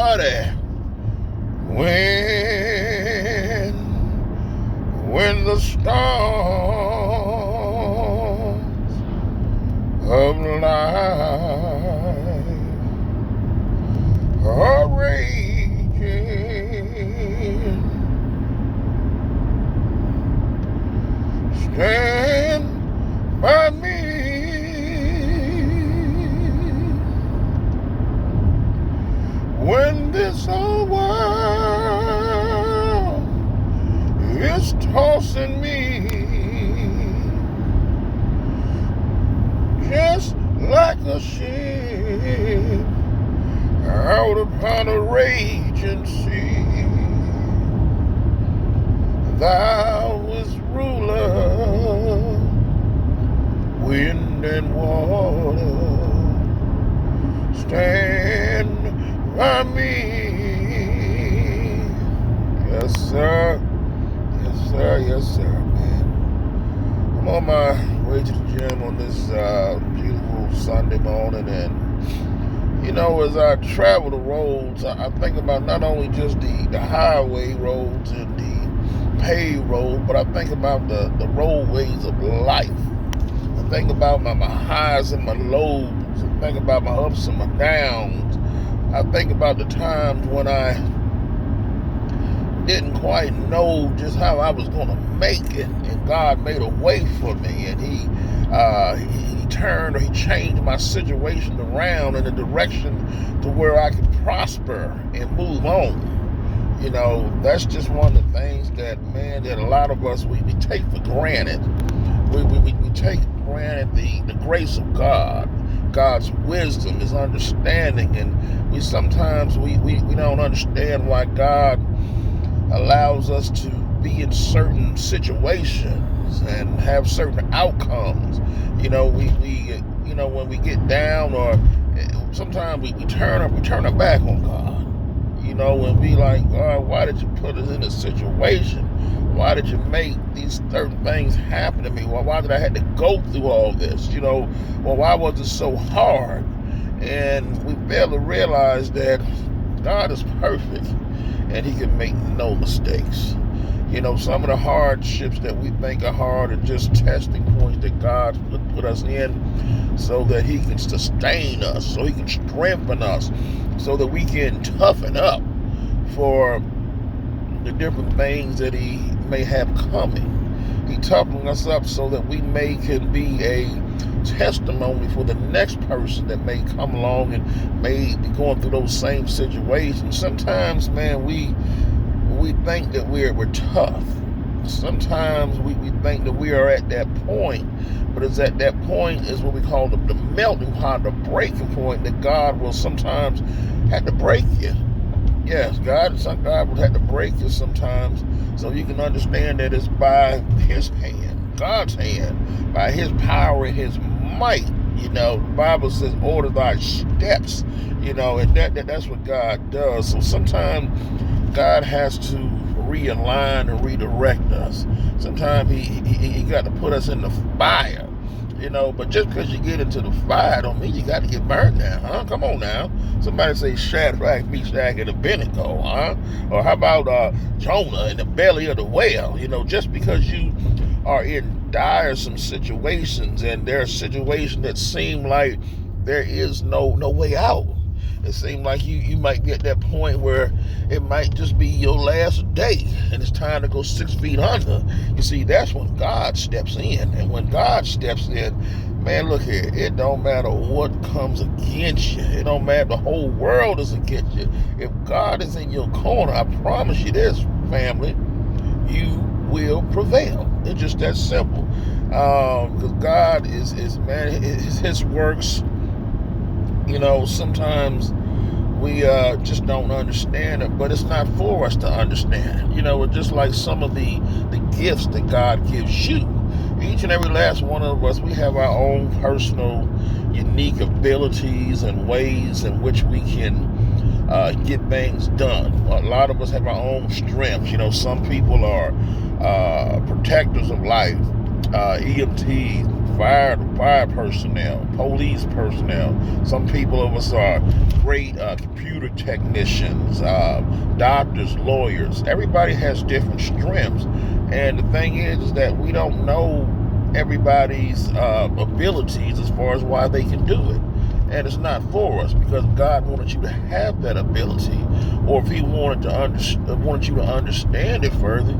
somebody when the storms of life are raging, stand by me when this whole world is tossing me just like a ship out upon a raging sea. Thou is ruler, wind and water, stand by me. Yes, sir. Yes, sir. Yes, sir, man. I'm on my way to the gym on this beautiful Sunday morning, and you know, as I travel the roads, I think about not only just the highway roads and the paved road, but I think about the roadways of life. I think about my highs and my lows. I think about my ups and my downs. I think about the times when I didn't quite know just how I was going to make it, and God made a way for me, and He turned, or He changed my situation around in a direction to where I could prosper and move on. You know, that's just one of the things that, man, that a lot of us, we take for granted. We take for granted the grace of God, God's wisdom, His understanding, and we sometimes we don't understand why God allows us to be in certain situations and have certain outcomes. You know, we you know, when we get down, or sometimes we turn our back on God. You know, and we like, God, why did you put us in this situation? Why did you make these certain things happen to me? Why did I have to go through all this? You know, well, why was it so hard? And we fail to realize that God is perfect and He can make no mistakes. You know, some of the hardships that we think are hard are just testing points that God put us in so that He can sustain us, so He can strengthen us, so that we can toughen up for the different things that He may have coming. He toughening us up so that we can be a testimony for the next person that may come along and may be going through those same situations. Sometimes, man, we think that we're tough. Sometimes we think that we are at that point, but it's at that point is what we call the melting pot, the breaking point, that God will sometimes have to break you. Yes, God will have to break you sometimes, so you can understand that it's by His hand, God's hand, by His power and His might. You know, the Bible says, order thy steps, you know, and that's what God does. So sometimes God has to realign and redirect us. Sometimes he got to put us in the fire, you know, but just because you get into the fire don't mean you got to get burned now, huh? Come on now. Somebody say Shadrach, Meshach, and Abednego, huh? Or how about Jonah in the belly of the whale? You know, just because you are in dire some situations, and there are situations that seem like there is no way out. It seems like you might get that point where it might just be your last day and it's time to go 6 feet under. You see, that's when God steps in. And when God steps in, man, look here, it don't matter what comes against you. It don't matter, the whole world is against you. If God is in your corner, I promise you this, family, you will prevail. It's just that simple. Because God is man, His works, you know, sometimes we just don't understand it, but it's not for us to understand it. You know, it's just like some of the gifts that God gives you. Each and every last one of us, we have our own personal, unique abilities and ways in which we can get things done. A lot of us have our own strengths. You know, some people are protectors of life, EMTs, fire personnel, police personnel. Some people of us are great computer technicians, doctors, lawyers. Everybody has different strengths. And the thing is that we don't know everybody's abilities as far as why they can do it. And it's not for us, because God wanted you to have that ability, or if He wanted you to understand it further,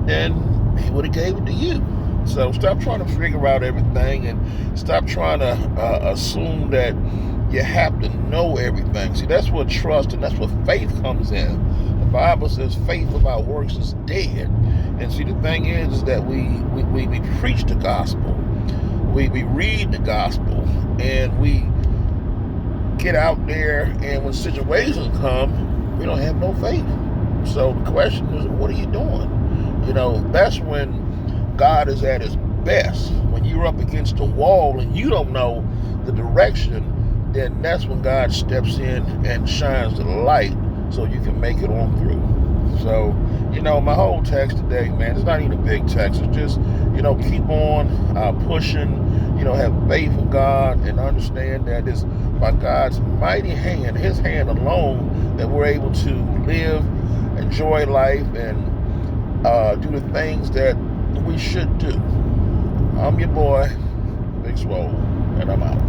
then He would have gave it to you. So stop trying to figure out everything, and stop trying to assume that you have to know everything. See, that's what trust and that's what faith comes in. The Bible says faith without works is dead. And see, the thing is that we preach the gospel, we read the gospel, and we get out there, and when situations come, we don't have no faith. So the question is, what are you doing? That's when God is at His best. When you're up against a wall and you don't know the direction, then that's when God steps in and shines the light so you can make it on through. So, my whole text today, man, it's not even a big text. It's just, keep on pushing, have faith in God, and understand that it's by God's mighty hand, His hand alone, that we're able to live, enjoy life, and do the things that we should do. I'm your boy, Big Swole, and I'm out.